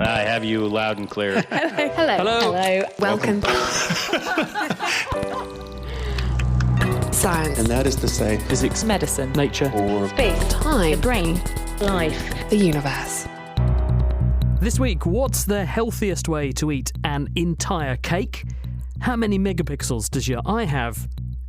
I have you loud and clear. Hello. Welcome. Science. And that is to say, physics, medicine, nature, or space, time, the brain, life, the universe. This week, what's the healthiest way to eat an entire cake? How many megapixels does your eye have?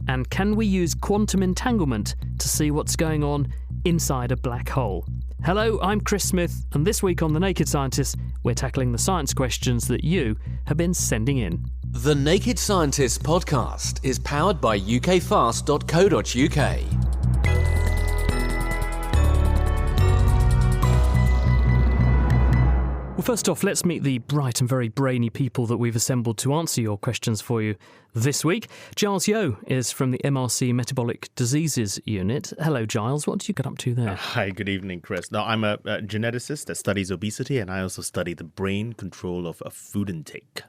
And can we use quantum entanglement to see what's going on inside a black hole? Hello, I'm Chris Smith, and this week on The Naked Scientist, we're tackling the science questions that you have been sending in. The Naked Scientist podcast is powered by ukfast.co.uk. Well, first off, let's meet the bright and very brainy people that we've assembled to answer your questions for you this week. Giles Yeo is from the MRC Metabolic Diseases Unit. Hello, Giles. What do you get up to there? Hi, good evening, Chris. Now, I'm a geneticist that studies obesity, and I also study the brain control of food intake.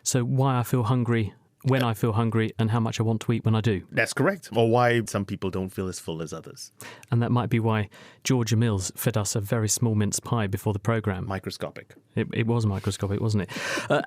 So why I feel hungry, when I feel hungry, and how much I want to eat when I do. That's correct. Or why some people don't feel as full as others. And that might be why Georgia Mills fed us a very small mince pie before the programme. Microscopic. It was microscopic, wasn't it?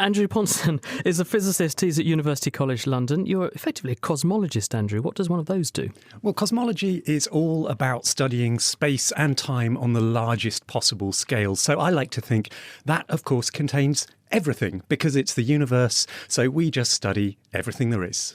Andrew Ponson is a physicist. He's at University College London. You're effectively a cosmologist, Andrew. What does one of those do? Well, cosmology is all about studying space and time on the largest possible scale. So I like to think that, of course, contains everything, because it's the universe, so we just study everything there is.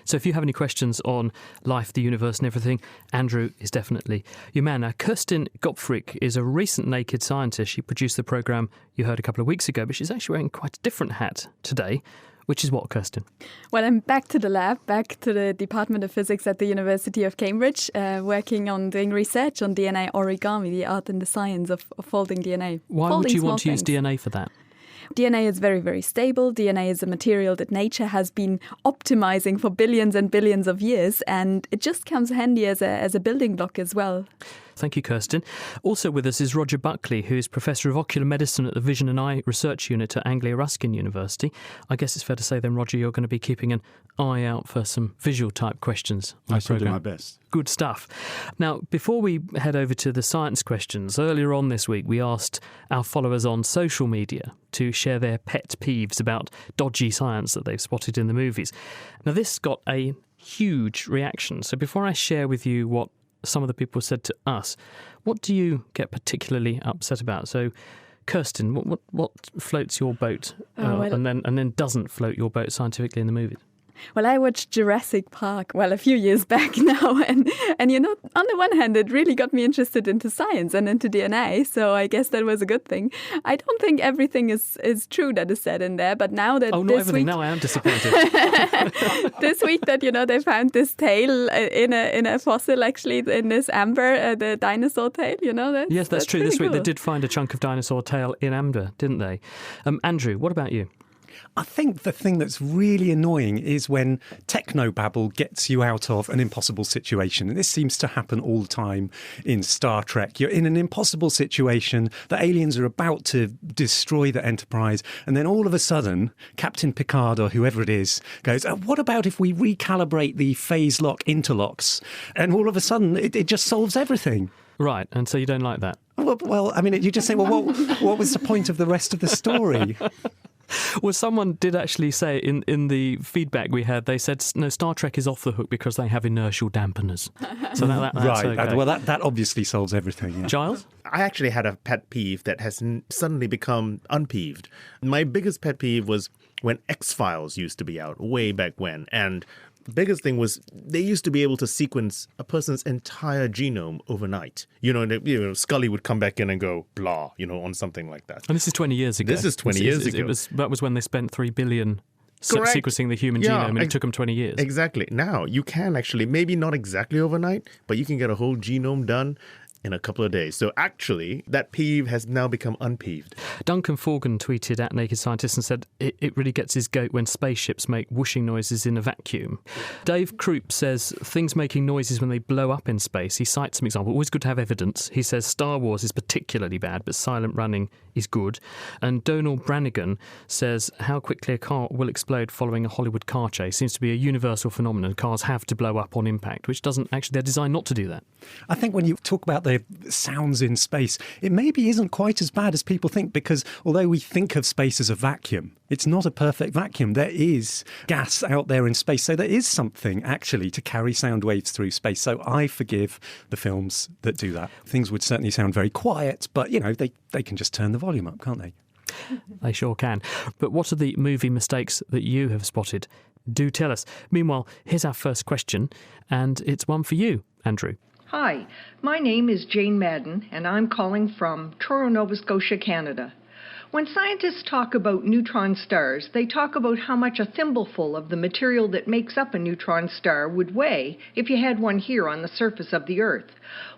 So if you have any questions on life, the universe and everything, Andrew is definitely your man. Now, Kirsten Gottfried is a recent Naked Scientist. She produced the programme you heard a couple of weeks ago, but she's actually wearing quite a different hat today. Which is what, Kirsten? Well, I'm back to the lab, back to the Department of Physics at the University of Cambridge, working on doing research on DNA origami, the art and the science of folding DNA. Why would you want to use DNA for that? DNA is very, very stable. DNA is a material that nature has been optimizing for billions and billions of years, and it just comes handy as a building block as well. Thank you, Kirsten. Also with us is Roger Buckley, who is Professor of Ocular Medicine at the Vision and Eye Research Unit at Anglia Ruskin University. I guess it's fair to say then, Roger, you're going to be keeping an eye out for some visual-type questions. I shall do my best. Good stuff. Now, before we head over to the science questions, earlier on this week we asked our followers on social media to share their pet peeves about dodgy science that they've spotted in the movies. Now, this got a huge reaction. So before I share with you what some of the people said to us, what do you get particularly upset about? So, Kirsten, what floats your boat and then doesn't float your boat scientifically in the movie? Well, I watched Jurassic Park, a few years back now, and on the one hand, it really got me interested into science and into DNA, so I guess that was a good thing. I don't think everything is true that is said in there, but now that not everything. Now I am disappointed. This week that, they found this tail in a fossil, actually, in this amber, the dinosaur tail, Yes, that's true. This week cool. They did find a chunk of dinosaur tail in amber, didn't they? Andrew, what about you? I think the thing that's really annoying is when technobabble gets you out of an impossible situation. And this seems to happen all the time in Star Trek. You're in an impossible situation. The aliens are about to destroy the Enterprise. And then all of a sudden, Captain Picard or whoever it is goes, what about if we recalibrate the phase lock interlocks? And all of a sudden, it just solves everything. Right. And so you don't like that? Well, I mean, you just say, well, what was the point of the rest of the story? Well, someone did actually say in the feedback we had, they said, no, Star Trek is off the hook because they have inertial dampeners. So that's right. Okay. Well, that obviously solves everything. Yeah. Giles? I actually had a pet peeve that has suddenly become unpeeved. My biggest pet peeve was when X-Files used to be out way back when, and the biggest thing was they used to be able to sequence a person's entire genome overnight. Scully would come back in and go, blah, on something like that. And this is 20 years ago. This is 20 years ago. That was when they spent 3 billion Correct. sequencing the human genome, and it took them 20 years. Exactly. Now, you can actually, maybe not exactly overnight, but you can get a whole genome done in a couple of days. So actually, that peeve has now become unpeeved. Duncan Forgan tweeted at Naked Scientist and said it really gets his goat when spaceships make whooshing noises in a vacuum. Dave Croup says things making noises when they blow up in space. He cites some examples. Always good to have evidence. He says Star Wars is particularly bad, but silent running is good. And Donald Brannigan says how quickly a car will explode following a Hollywood car chase seems to be a universal phenomenon. Cars have to blow up on impact, which doesn't actually, they're designed not to do that. I think when you talk about the sounds in space, it maybe isn't quite as bad as people think, because although we think of space as a vacuum, it's not a perfect vacuum. There is gas out there in space. So there is something actually to carry sound waves through space. So I forgive the films that do that. Things would certainly sound very quiet, but, they can just turn the volume up, can't they? They sure can. But what are the movie mistakes that you have spotted? Do tell us. Meanwhile, here's our first question, and it's one for you, Andrew. Hi, my name is Jane Madden, and I'm calling from Truro, Nova Scotia, Canada. When scientists talk about neutron stars, they talk about how much a thimbleful of the material that makes up a neutron star would weigh if you had one here on the surface of the Earth.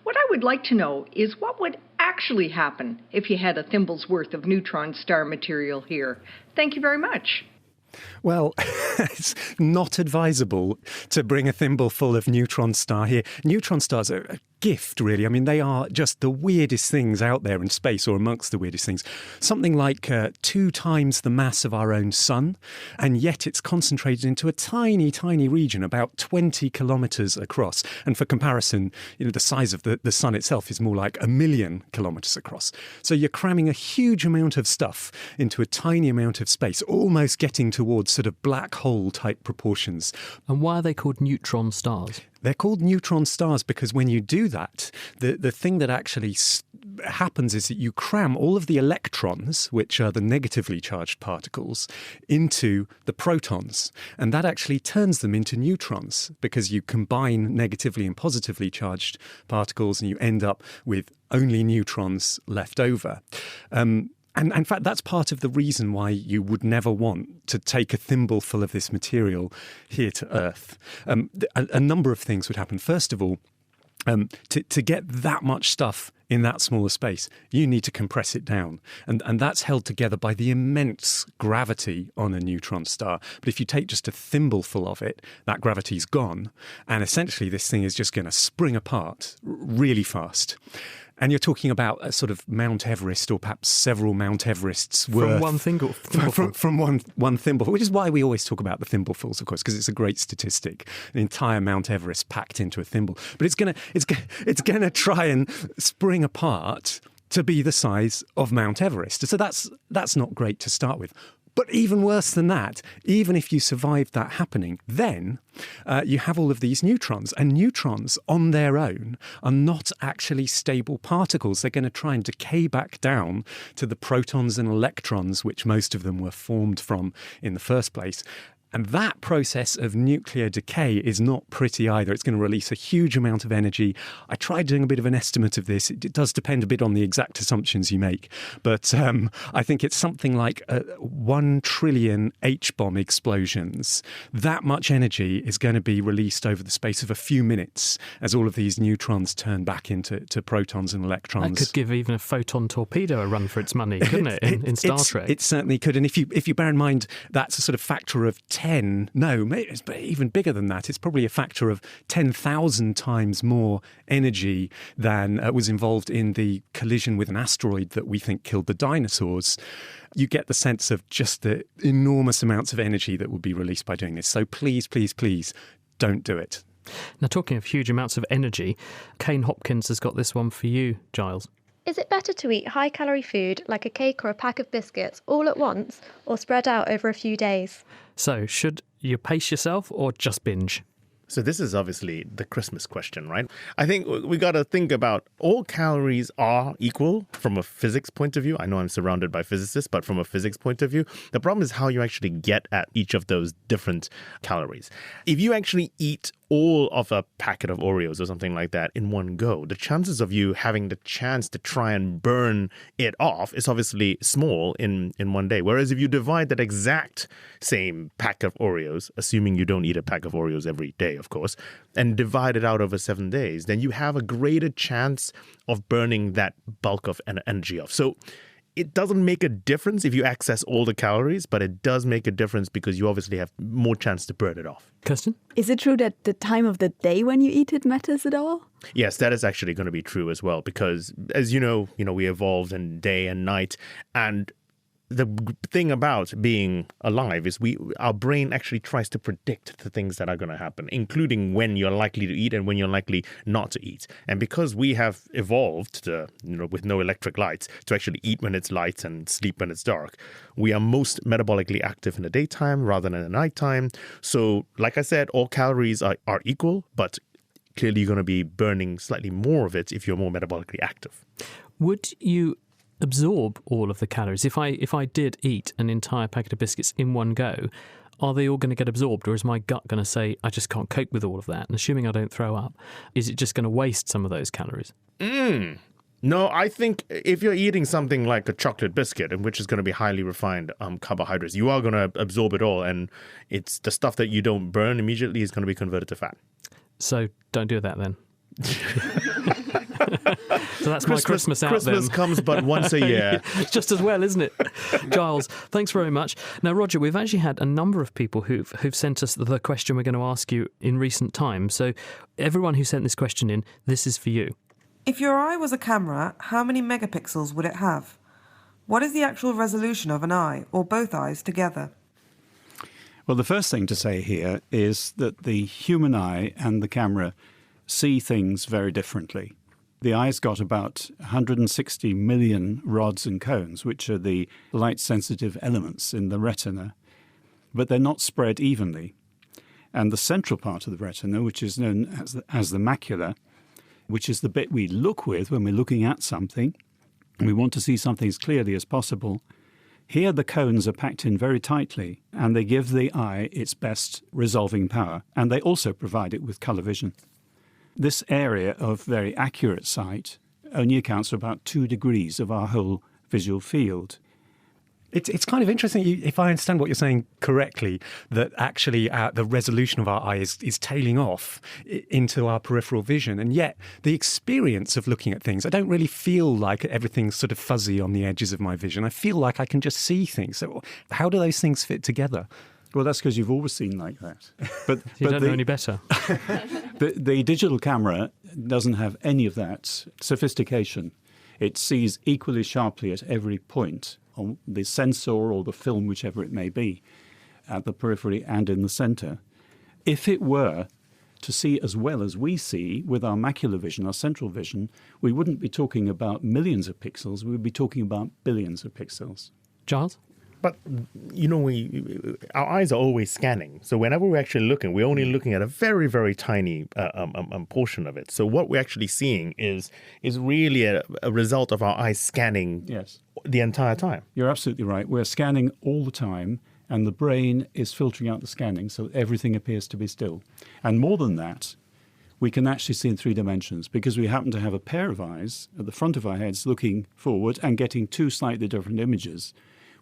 What I would like to know is what would actually happen if you had a thimble's worth of neutron star material here. Thank you very much. Well, it's not advisable to bring a thimbleful of neutron star here. Neutron stars are a gift, really. I mean, they are just the weirdest things out there in space, or amongst the weirdest things. Something like 2 times the mass of our own sun, and yet it's concentrated into a tiny, tiny region, about 20 kilometres across. And for comparison, the size of the sun itself is more like 1 million kilometres across. So you're cramming a huge amount of stuff into a tiny amount of space, almost getting towards sort of black hole type proportions. And why are they called neutron stars? They're called neutron stars because when you do that, the thing that actually happens is that you cram all of the electrons, which are the negatively charged particles, into the protons. And that actually turns them into neutrons because you combine negatively and positively charged particles and you end up with only neutrons left over. And in fact, that's part of the reason why you would never want to take a thimbleful of this material here to Earth. A number of things would happen. First of all, to get that much stuff in that smaller space, you need to compress it down. And that's held together by the immense gravity on a neutron star. But if you take just a thimbleful of it, that gravity's gone. And essentially, this thing is just going to spring apart really fast. And you're talking about a sort of Mount Everest, or perhaps several Mount Everests worth. From one thimbleful. From one thimbleful, which is why we always talk about the thimblefuls, of course, because it's a great statistic. An entire Mount Everest packed into a thimble. But it's gonna try and spring apart to be the size of Mount Everest. So that's not great to start with. But even worse than that, even if you survive that happening, then you have all of these neutrons. And neutrons on their own are not actually stable particles. They're going to try and decay back down to the protons and electrons, which most of them were formed from in the first place. And that process of nuclear decay is not pretty either. It's going to release a huge amount of energy. I tried doing a bit of an estimate of this. It does depend a bit on the exact assumptions you make. But I think it's something like 1 trillion H-bomb explosions. That much energy is going to be released over the space of a few minutes as all of these neutrons turn back into protons and electrons. That could give even a photon torpedo a run for its money, couldn't it, in Star Trek? It certainly could. And if you bear in mind that's a sort of factor of 10, no, it's even bigger than that. It's probably a factor of 10,000 times more energy than was involved in the collision with an asteroid that we think killed the dinosaurs. You get the sense of just the enormous amounts of energy that would be released by doing this. So please, please, please don't do it. Now, talking of huge amounts of energy, Kane Hopkins has got this one for you, Giles. Is it better to eat high-calorie food like a cake or a pack of biscuits all at once, or spread out over a few days? So, should you pace yourself or just binge? So this is obviously the Christmas question, right? I think we got to think about all calories are equal from a physics point of view. I know I'm surrounded by physicists, but from a physics point of view, the problem is how you actually get at each of those different calories. If you actually eat all of a packet of Oreos or something like that in one go, the chances of you having the chance to try and burn it off is obviously small in one day. Whereas if you divide that exact same pack of Oreos, assuming you don't eat a pack of Oreos every day, of course, and divide it out over 7 days, then you have a greater chance of burning that bulk of energy off. So it doesn't make a difference if you access all the calories, but it does make a difference because you obviously have more chance to burn it off. Kirsten? Is it true that the time of the day when you eat it matters at all? Yes, that is actually going to be true as well, because as you know, we evolved in day and night, and the thing about being alive is our brain actually tries to predict the things that are going to happen, including when you're likely to eat and when you're likely not to eat. And because we have evolved with no electric lights to actually eat when it's light and sleep when it's dark, we are most metabolically active in the daytime rather than at nighttime. So like I said, all calories are equal, but clearly you're going to be burning slightly more of it if you're more metabolically active. Would you absorb all of the calories? If I did eat an entire packet of biscuits in one go, are they all going to get absorbed, or is my gut going to say, I just can't cope with all of that? And assuming I don't throw up, is it just going to waste some of those calories? No, I think if you're eating something like a chocolate biscuit, which is going to be highly refined carbohydrates, you are going to absorb it all, and it's the stuff that you don't burn immediately is going to be converted to fat. So don't do that then. So that's my Christmas out Christmas then. comes but once a year. It's just as well, isn't it? Giles, thanks very much. Now, Roger, we've actually had a number of people who've sent us the question we're going to ask you in recent times. So everyone who sent this question in, this is for you. If your eye was a camera, how many megapixels would it have? What is the actual resolution of an eye, or both eyes together? Well, the first thing to say here is that the human eye and the camera see things very differently. The eye's got about 160 million rods and cones, which are the light-sensitive elements in the retina, but they're not spread evenly. And the central part of the retina, which is known as the macula, which is the bit we look with when we're looking at something, and we want to see something as clearly as possible, here the cones are packed in very tightly, and they give the eye its best resolving power, and they also provide it with colour vision. This area of very accurate sight only accounts for about 2 degrees of our whole visual field. It's kind of interesting, if I understand what you're saying correctly, that actually the resolution of our eye is tailing off into our peripheral vision. And yet the experience of looking at things, I don't really feel like everything's sort of fuzzy on the edges of my vision. I feel like I can just see things. So how do those things fit together? Well, that's because you've always seen like that. But you don't know any better. The digital camera doesn't have any of that sophistication. It sees equally sharply at every point on the sensor or the film, whichever it may be, at the periphery and in the centre. If it were to see as well as we see with our macular vision, our central vision, we wouldn't be talking about millions of pixels, we would be talking about billions of pixels. Giles? But, our eyes are always scanning. So whenever we're actually looking, we're only looking at a very, very tiny portion of it. So what we're actually seeing is really a result of our eyes scanning the entire time. You're absolutely right. We're scanning all the time, and the brain is filtering out the scanning, so everything appears to be still. And more than that, we can actually see in 3 dimensions because we happen to have a pair of eyes at the front of our heads looking forward and getting 2 slightly different images,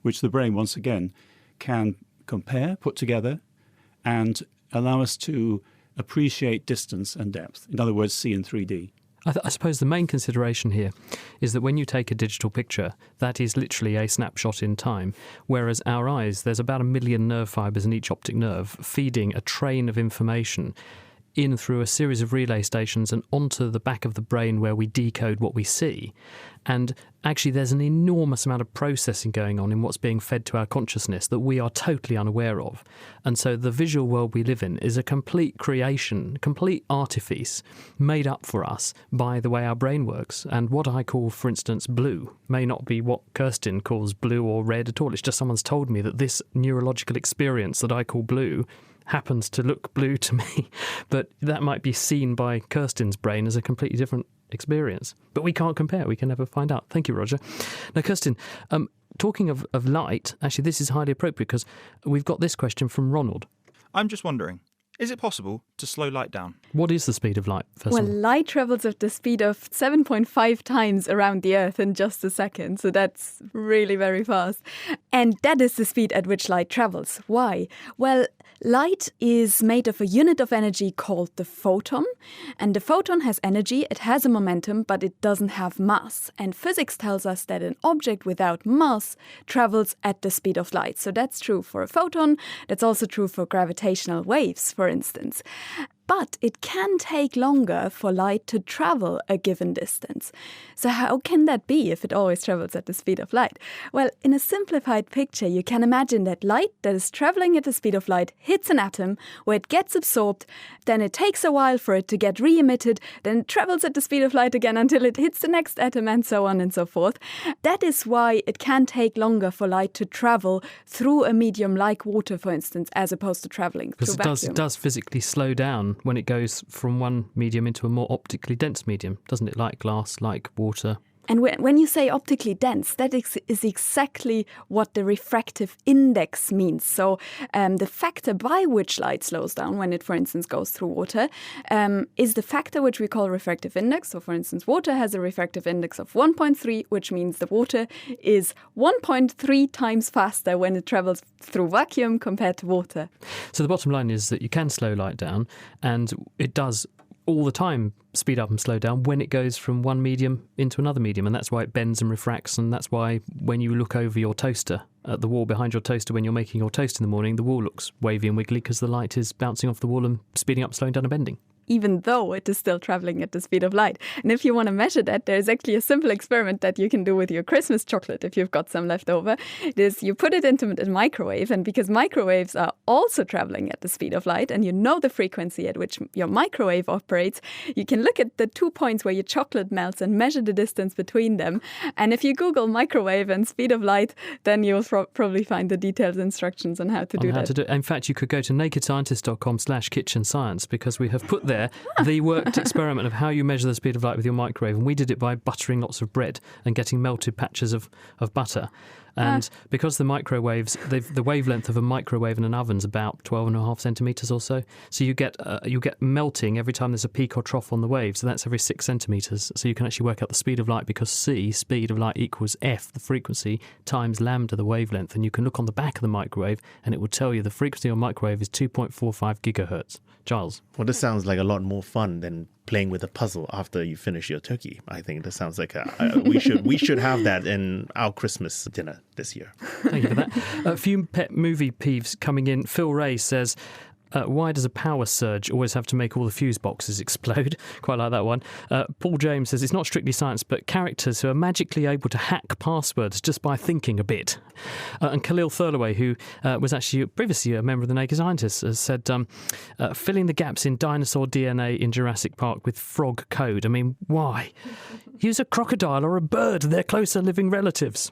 which the brain, once again, can compare, put together, and allow us to appreciate distance and depth. In other words, see in 3D. I suppose the main consideration here is that when you take a digital picture, that is literally a snapshot in time, whereas our eyes, there's about 1 million nerve fibres in each optic nerve feeding a train of information in through a series of relay stations and onto the back of the brain where we decode what we see. And actually there's an enormous amount of processing going on in what's being fed to our consciousness that we are totally unaware of. And so the visual world we live in is a complete creation, complete artifice made up for us by the way our brain works. And what I call, for instance, blue may not be what Kirsten calls blue or red at all. It's just someone's told me that this neurological experience that I call blue happens to look blue to me, but that might be seen by Kirsten's brain as a completely different experience. But we can't compare. We can never find out. Thank you, Roger. Now, Kirsten, talking of light, actually, this is highly appropriate because we've got this question from Ronald. I'm just wondering, is it possible to slow light down? What is the speed of light, first Well, of all? light travels at the speed of 7.5 times around the Earth in just a second, so that's really very fast. And that is the speed at which light travels. Why? Well, light is made of a unit of energy called the photon, and the photon has energy, it has a momentum, but it doesn't have mass. And physics tells us that an object without mass travels at the speed of light. So that's true for a photon, that's also true for gravitational waves, for instance. but it can take longer for light to travel a given distance. So how can that be if it always travels at the speed of light? Well, in a simplified picture, you can imagine that light that is traveling at the speed of light hits an atom where it gets absorbed, then it takes a while for it to get re-emitted, then it travels at the speed of light again until it hits the next atom, and so on and so forth. That is why it can take longer for light to travel through a medium like water, for instance, as opposed to travelling through vacuum. Because it does physically slow down when it goes from one medium into a more optically dense medium, doesn't it? Like glass, like water. And when you say optically dense, that is exactly what the refractive index means. So the factor by which light slows down when it, for instance, goes through water is the factor which we call refractive index. So, for instance, water has a refractive index of 1.3, which means the water is 1.3 times faster when it travels through vacuum compared to water. So the bottom line is that you can slow light down, and it does all the time speed up and slow down when it goes from one medium into another medium, and that's why it bends and refracts, and that's why when you look over your toaster at the wall behind your toaster when you're making your toast in the morning, the wall looks wavy and wiggly because the light is bouncing off the wall and speeding up, slowing down and bending. Even though it is still traveling at the speed of light. And if you want to measure that, there's actually a simple experiment that you can do with your Christmas chocolate if you've got some left over. It is you put it into the microwave, and because microwaves are also traveling at the speed of light, and you know the frequency at which your microwave operates, you can look at the 2 points where your chocolate melts and measure the distance between them. And if you Google microwave and speed of light, then you'll probably find the detailed instructions on how to do that. In fact, you could go to nakedscientist.com/kitchen science, because we have put there the worked experiment of how you measure the speed of light with your microwave, and we did it by buttering lots of bread and getting melted patches of butter. And because the microwaves, the wavelength of a microwave and an oven is about 12.5 centimetres or so. So you get melting every time there's a peak or trough on the wave. So that's every 6 centimetres. So you can actually work out the speed of light, because C, speed of light, equals F, the frequency, times lambda, the wavelength. And you can look on the back of the microwave and it will tell you the frequency of a microwave is 2.45 gigahertz. Giles? Well, this sounds like a lot more fun than playing with a puzzle after you finish your turkey. I think this sounds like we should have that in our Christmas dinner this year. Thank you for that. A few pet movie peeves coming in. Phil Ray says, why does a power surge always have to make all the fuse boxes explode? Quite like that one. Paul James says, it's not strictly science, but characters who are magically able to hack passwords just by thinking a bit. And Khalil Thurlaway, who was actually previously a member of the Naked Scientists, has said, filling the gaps in dinosaur DNA in Jurassic Park with frog code. I mean, why? Use a crocodile or a bird. They're closer living relatives.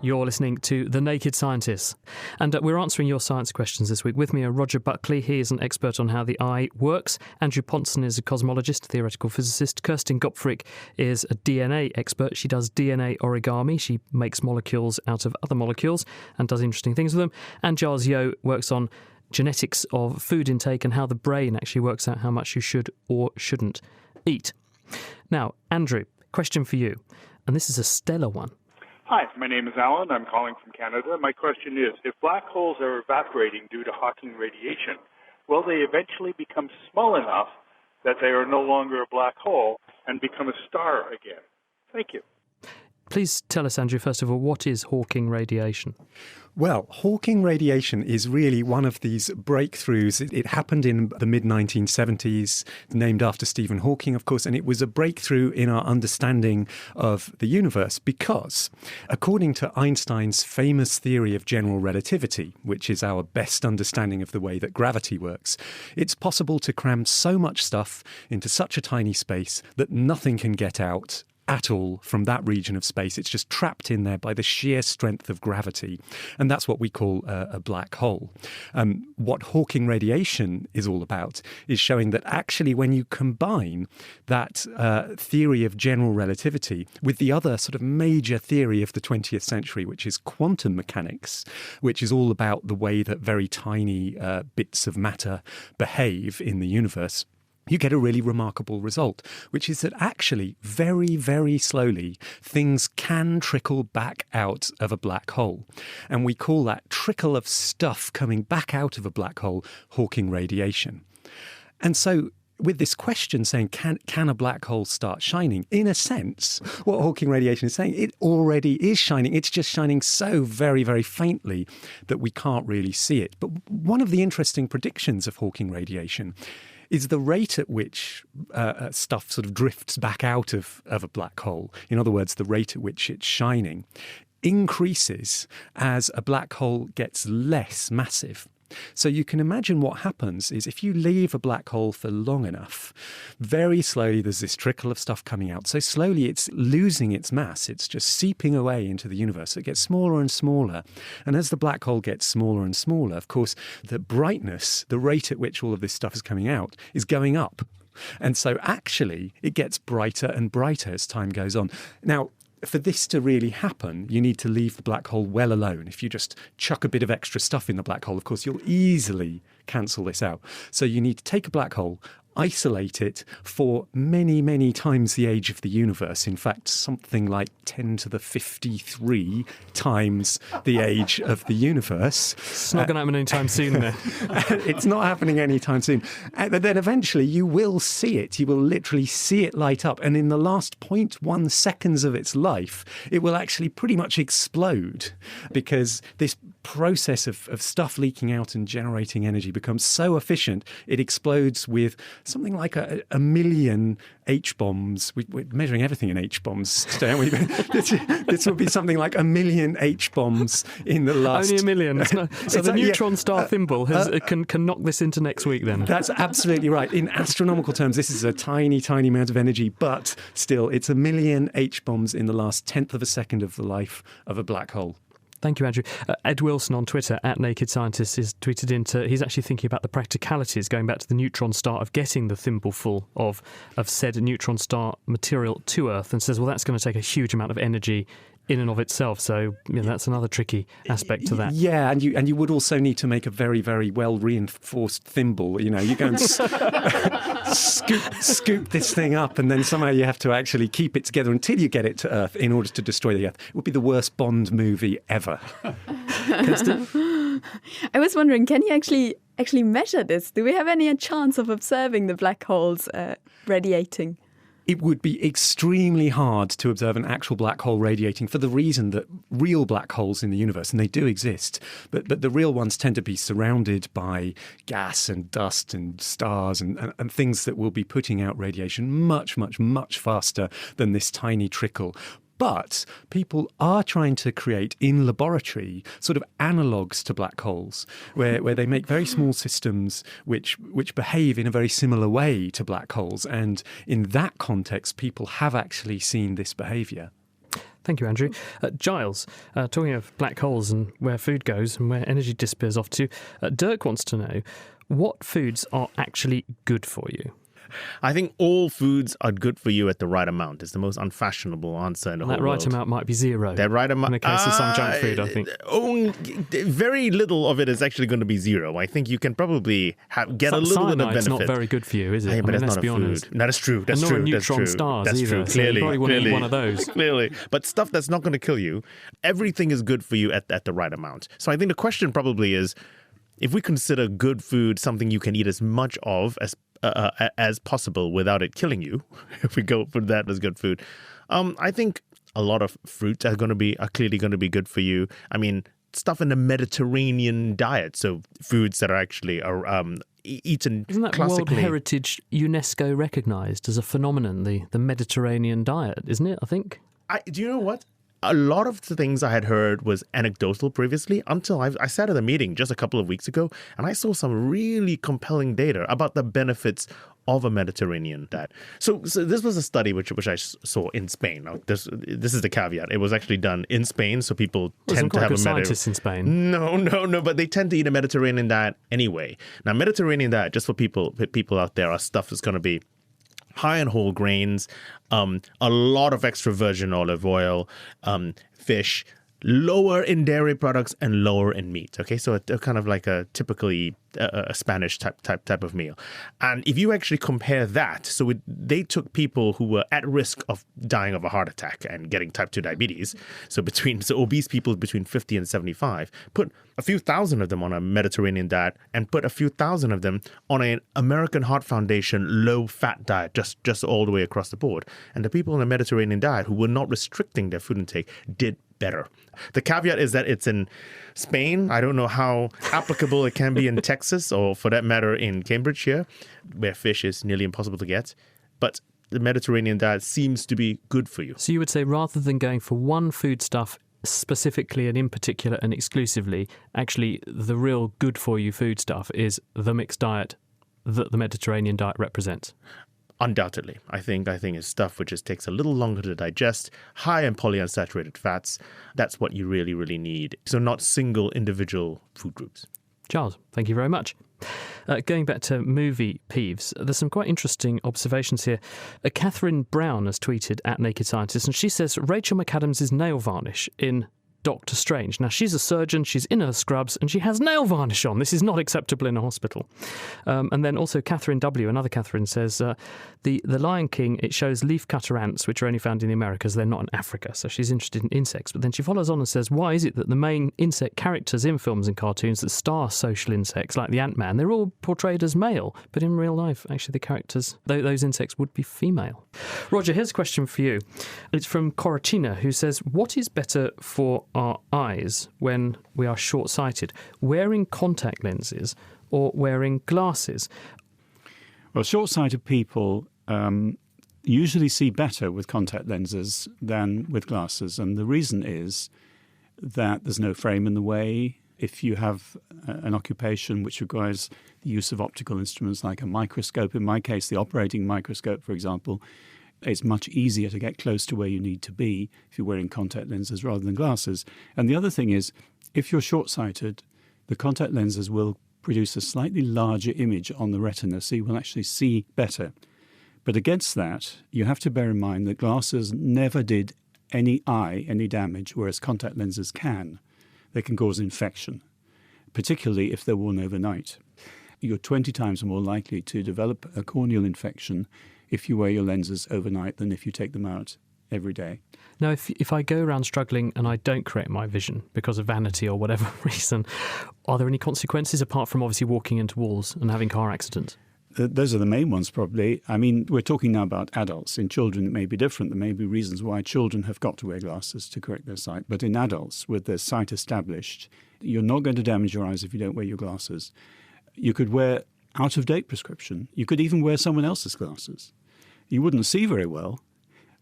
You're listening to The Naked Scientists, and we're answering your science questions this week. With me are Roger Buckley. He is an expert on how the eye works. Andrew Ponson is a cosmologist, theoretical physicist. Kirsten Gopfrich is a DNA expert. She does DNA origami. She makes molecules out of other molecules and does interesting things with them. And Giles Yeo works on genetics of food intake and how the brain actually works out how much you should or shouldn't eat. Now, Andrew, question for you, and this is a stellar one. Hi, my name is Alan. I'm calling from Canada. My question is, if black holes are evaporating due to Hawking radiation, will they eventually become small enough that they are no longer a black hole and become a star again? Thank you. Please tell us, Andrew, first of all, what is Hawking radiation? Well, Hawking radiation is really one of these breakthroughs. It happened in the mid-1970s, named after Stephen Hawking, of course, and it was a breakthrough in our understanding of the universe because, according to Einstein's famous theory of general relativity, which is our best understanding of the way that gravity works, it's possible to cram so much stuff into such a tiny space that nothing can get out at all from that region of space. It's just trapped in there by the sheer strength of gravity. And that's what we call a black hole. What Hawking radiation is all about is showing that actually when you combine that theory of general relativity with the other sort of major theory of the 20th century, which is quantum mechanics, which is all about the way that very tiny bits of matter behave in the universe, you get a really remarkable result, which is that actually, very, very slowly, things can trickle back out of a black hole. And we call that trickle of stuff coming back out of a black hole Hawking radiation. And so with this question saying, can a black hole start shining? In a sense, what Hawking radiation is saying, it already is shining. It's just shining so very, very faintly that we can't really see it. But one of the interesting predictions of Hawking radiation is the rate at which stuff sort of drifts back out of a black hole. In other words, the rate at which it's shining increases as a black hole gets less massive. So you can imagine what happens is if you leave a black hole for long enough, very slowly there's this trickle of stuff coming out. So slowly it's losing its mass. It's just seeping away into the universe. It gets smaller and smaller. And as the black hole gets smaller and smaller, of course, the brightness, the rate at which all of this stuff is coming out, is going up. And so actually it gets brighter and brighter as time goes on. Now, for this to really happen, you need to leave the black hole well alone. If you just chuck a bit of extra stuff in the black hole, of course, you'll easily cancel this out. So you need to take a black hole, isolate it for many, many times the age of the universe. In fact, something like 10 to the 53 times the age of the universe. It's not going to happen anytime soon there. It's not happening anytime soon. But then eventually you will see it. You will literally see it light up. And in the last 0.1 seconds of its life, it will actually pretty much explode because this process of stuff leaking out and generating energy becomes so efficient, it explodes with something like a million H-bombs. We're measuring everything in H-bombs today, aren't we? This would be something like a million H-bombs in the last... Only a million. So the neutron star thimble can knock this into next week then? That's absolutely right. In astronomical terms, this is a tiny, tiny amount of energy, but still, it's a million H-bombs in the last 10th of a second of the life of a black hole. Thank you, Andrew. Ed Wilson on Twitter, @NakedScientist, has tweeted he's actually thinking about the practicalities, going back to the neutron star, of getting the thimbleful of said neutron star material to Earth, and says, well, that's going to take a huge amount of energy in and of itself. So that's another tricky aspect to that. Yeah, and you would also need to make a very, very well reinforced thimble. You go and scoop this thing up, and then somehow you have to actually keep it together until you get it to Earth in order to destroy the Earth. It would be the worst Bond movie ever. I was wondering, can you actually measure this? Do we have any chance of observing the black holes radiating? It would be extremely hard to observe an actual black hole radiating for the reason that real black holes in the universe, and they do exist, but the real ones tend to be surrounded by gas and dust and stars and things that will be putting out radiation much, much, much faster than this tiny trickle. But people are trying to create in laboratory sort of analogues to black holes where they make very small systems which behave in a very similar way to black holes. And in that context, people have actually seen this behaviour. Thank you, Andrew. Giles, talking of black holes and where food goes and where energy disappears off to, Dirk wants to know, what foods are actually good for you? I think all foods are good for you at the right amount. It's the most unfashiul answer in the whole world. That right amount might be zero. That right amount. In the case of some junk food, I think. Very little of it is actually going to be zero. I think you can probably get a little bit of benefit. It's not very good for you, is it? Hey, but that's not a food. Honest. That is true. That's and true. Nor neutron stars that's either. true. So Clearly, you probably want to eat one of those. Clearly. But stuff that's not going to kill you, everything is good for you at the right amount. So I think the question probably is, if we consider good food something you can eat as much of as possible without it killing you, if we go for that as good food, I think a lot of fruits are clearly going to be good for you. I mean, stuff in the Mediterranean diet, so foods that are actually eaten Isn't that classically. World Heritage UNESCO recognised as a phenomenon, the Mediterranean diet, isn't it, I think? Do you know what? A lot of the things I had heard was anecdotal previously until I sat at a meeting just a couple of weeks ago and I saw some really compelling data about the benefits of a Mediterranean diet. So this was a study which I saw in Spain. Now, this is the caveat. It was actually done in Spain, so people tend to have a scientists in Spain. No, but they tend to eat a Mediterranean diet anyway. Now, Mediterranean diet, just for people out there, our stuff is going to be high in whole grains, a lot of extra virgin olive oil, fish, lower in dairy products and lower in meat. Okay, so a kind of like a typically a Spanish type of meal. And if you actually compare that, so they took people who were at risk of dying of a heart attack and getting type 2 diabetes, so obese people between 50 and 75, put a few thousand of them on a Mediterranean diet and put a few thousand of them on an American Heart Foundation low-fat diet, just all the way across the board. And the people on the Mediterranean diet who were not restricting their food intake did better. The caveat is that it's in Spain. I don't know how applicable it can be in Texas or, for that matter, in Cambridgeshire, where fish is nearly impossible to get. But the Mediterranean diet seems to be good for you. So you would say rather than going for one foodstuff specifically and in particular and exclusively, actually the real good for you foodstuff is the mixed diet that the Mediterranean diet represents? Undoubtedly. I think it's stuff which just takes a little longer to digest, high in polyunsaturated fats. That's what you really, really need. So not single individual food groups. Charles, thank you very much. Going back to movie peeves, there's some quite interesting observations here. Catherine Brown has tweeted at Naked Scientist, and she says Rachel McAdams' nail varnish in Doctor Strange. Now, she's a surgeon, she's in her scrubs, and she has nail varnish on. This is not acceptable in a hospital. And then also Catherine W., another Catherine, says the Lion King, it shows leafcutter ants, which are only found in the Americas. They're not in Africa, so she's interested in insects. But then she follows on and says, why is it that the main insect characters in films and cartoons that star social insects, like the Ant-Man, they're all portrayed as male, but in real life, actually, the characters, those insects would be female. Roger, here's a question for you. It's from Corachina, who says, what is better for our eyes when we are short-sighted, wearing contact lenses or wearing glasses? Well, short-sighted people usually see better with contact lenses than with glasses, and the reason is that there's no frame in the way. If you have an occupation which requires the use of optical instruments like a microscope, in my case the operating microscope, for example, it's much easier to get close to where you need to be if you're wearing contact lenses rather than glasses. And the other thing is, if you're short-sighted, the contact lenses will produce a slightly larger image on the retina, so you will actually see better. But against that, you have to bear in mind that glasses never did any eye any damage, whereas contact lenses can. They can cause infection, particularly if they're worn overnight. You're 20 times more likely to develop a corneal infection if you wear your lenses overnight than if you take them out every day. Now, if I go around struggling and I don't correct my vision because of vanity or whatever reason, are there any consequences apart from obviously walking into walls and having car accidents? Those are the main ones, probably. I mean, we're talking now about adults. In children, it may be different. There may be reasons why children have got to wear glasses to correct their sight. But in adults, with their sight established, you're not going to damage your eyes if you don't wear your glasses. You could wear out-of-date prescription. You could even wear someone else's glasses. You wouldn't see very well,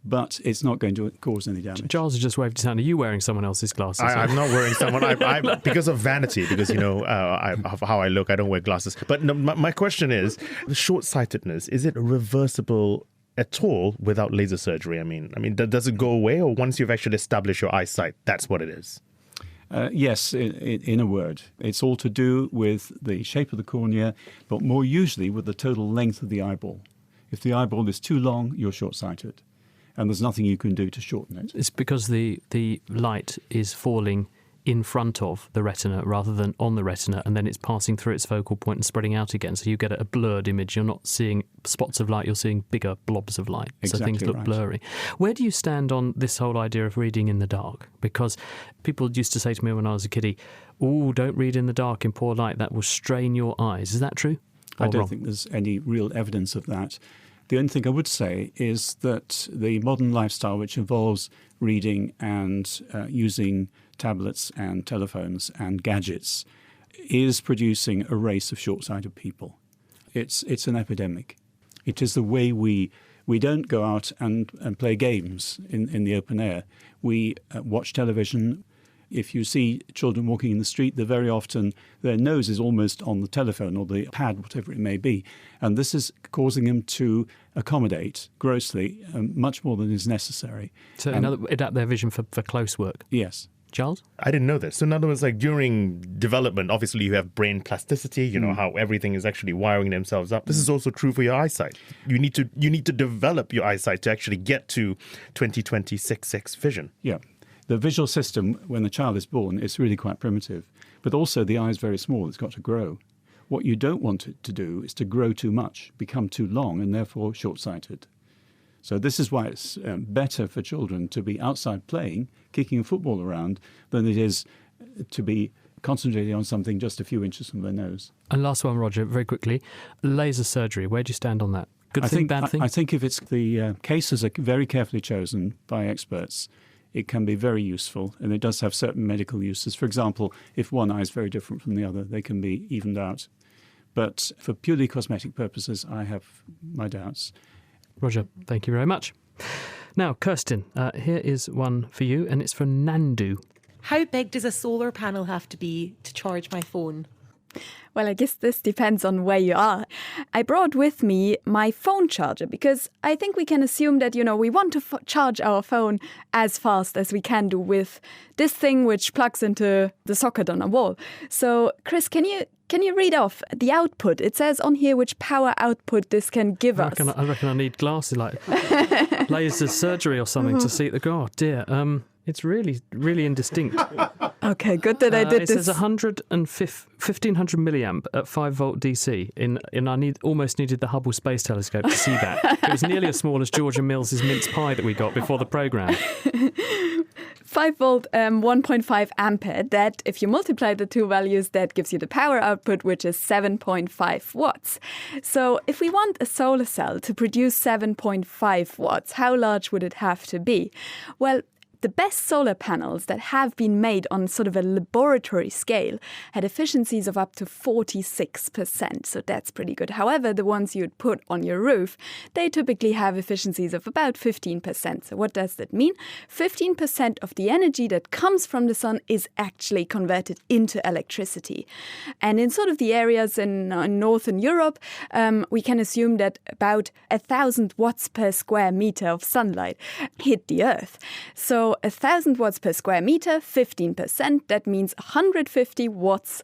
but it's not going to cause any damage. Giles has just waved his hand. Are you wearing someone else's glasses? I'm not wearing someone. I because of vanity, because, of how I look, I don't wear glasses. But no, my question is, the short-sightedness, is it reversible at all without laser surgery? I mean, does it go away, or once you've actually established your eyesight, that's what it is? Yes, in a word. It's all to do with the shape of the cornea, but more usually with the total length of the eyeball. If the eyeball is too long, you're short-sighted, and there's nothing you can do to shorten it. It's because the light is falling in front of the retina rather than on the retina, and then it's passing through its focal point and spreading out again. So you get a blurred image. You're not seeing spots of light, you're seeing bigger blobs of light. Exactly, so things look right. blurry. Where do you stand on this whole idea of reading in the dark? Because people used to say to me when I was a kiddie, "Oh, don't read in the dark in poor light, that will strain your eyes." Is that true? I don't think there's any real evidence of that. The only thing I would say is that the modern lifestyle, which involves reading and using tablets and telephones and gadgets, is producing a race of short-sighted people. It's an epidemic. It is the way we don't go out and play games in the open air. We watch television. If you see children walking in the street, they're very often, their nose is almost on the telephone or the pad, whatever it may be. And this is causing them to accommodate grossly much more than is necessary. So adapt their vision for close work? Yes. Charles? I didn't know this. So in other words, like during development, obviously you have brain plasticity, you know, how everything is actually wiring themselves up. This is also true for your eyesight. You need to develop your eyesight to actually get to 20/20/6/6 vision. Yeah. The visual system, when the child is born, is really quite primitive. But also the eye is very small. It's got to grow. What you don't want it to do is to grow too much, become too long, and therefore short-sighted. So this is why it's better for children to be outside playing, kicking a football around, than it is to be concentrating on something just a few inches from their nose. And last one, Roger, very quickly. Laser surgery, where do you stand on that? Good thing, bad thing? I think if it's the cases are very carefully chosen by experts, it can be very useful, and it does have certain medical uses. For example, if one eye is very different from the other, they can be evened out. But for purely cosmetic purposes, I have my doubts. Roger, thank you very much. Now, Kirsten, here is one for you, and it's from Nandu. How big does a solar panel have to be to charge my phone? Well, I guess this depends on where you are. I brought with me my phone charger because I think we can assume that, we want to charge our phone as fast as we can do with this thing which plugs into the socket on a wall. So, Chris, can you read off the output? It says on here which power output this can give us. I reckon I need glasses, like laser surgery or something to see it. Oh, dear. It's really, really indistinct. Okay, good that I did it this. It says 1,500 milliamp at 5 volt DC. I almost needed the Hubble Space Telescope to see that. It was nearly as small as Georgia Mills's mince pie that we got before the programme. 5 volt, 1.5 ampere. That, if you multiply the two values, that gives you the power output, which is 7.5 watts. So if we want a solar cell to produce 7.5 watts, how large would it have to be? Well, the best solar panels that have been made on sort of a laboratory scale had efficiencies of up to 46%, so that's pretty good. However, the ones you'd put on your roof, they typically have efficiencies of about 15%. So what does that mean? 15% of the energy that comes from the sun is actually converted into electricity. And in sort of the areas in Northern Europe, we can assume that about 1,000 watts per square meter of sunlight hit the Earth. So 1,000 watts per square meter, 15%, that means 150 watts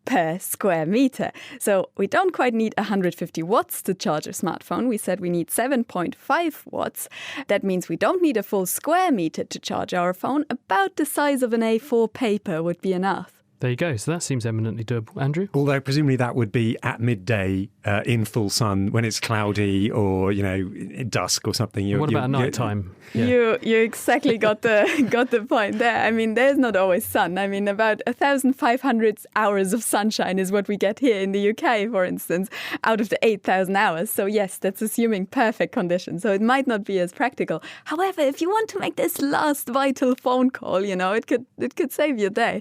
per square meter. So we don't quite need 150 watts to charge a smartphone. We said we need 7.5 watts. That means we don't need a full square meter to charge our phone. About the size of an A4 paper would be enough. There you go. So that seems eminently doable. Andrew? Although presumably that would be at midday in full sun when it's cloudy or, at dusk or something. What about night time? Yeah. You exactly got the point there. I mean, there's not always sun. I mean, about 1,500 hours of sunshine is what we get here in the UK, for instance, out of the 8,000 hours. So yes, that's assuming perfect conditions. So it might not be as practical. However, if you want to make this last vital phone call, it could save your day.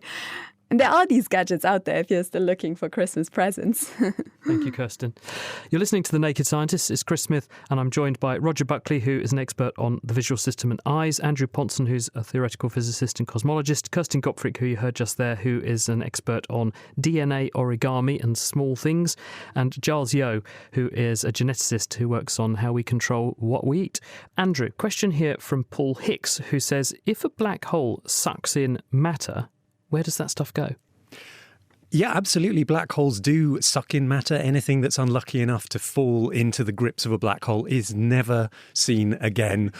And there are these gadgets out there if you're still looking for Christmas presents. Thank you, Kirsten. You're listening to The Naked Scientists. It's Chris Smith, and I'm joined by Roger Buckley, who is an expert on the visual system and eyes, Andrew Ponson, who's a theoretical physicist and cosmologist, Kirsten Gottfried, who you heard just there, who is an expert on DNA origami and small things, and Giles Yeo, who is a geneticist who works on how we control what we eat. Andrew, question here from Paul Hicks, who says, if a black hole sucks in matter, where does that stuff go? Yeah, absolutely. Black holes do suck in matter. Anything that's unlucky enough to fall into the grips of a black hole is never seen again.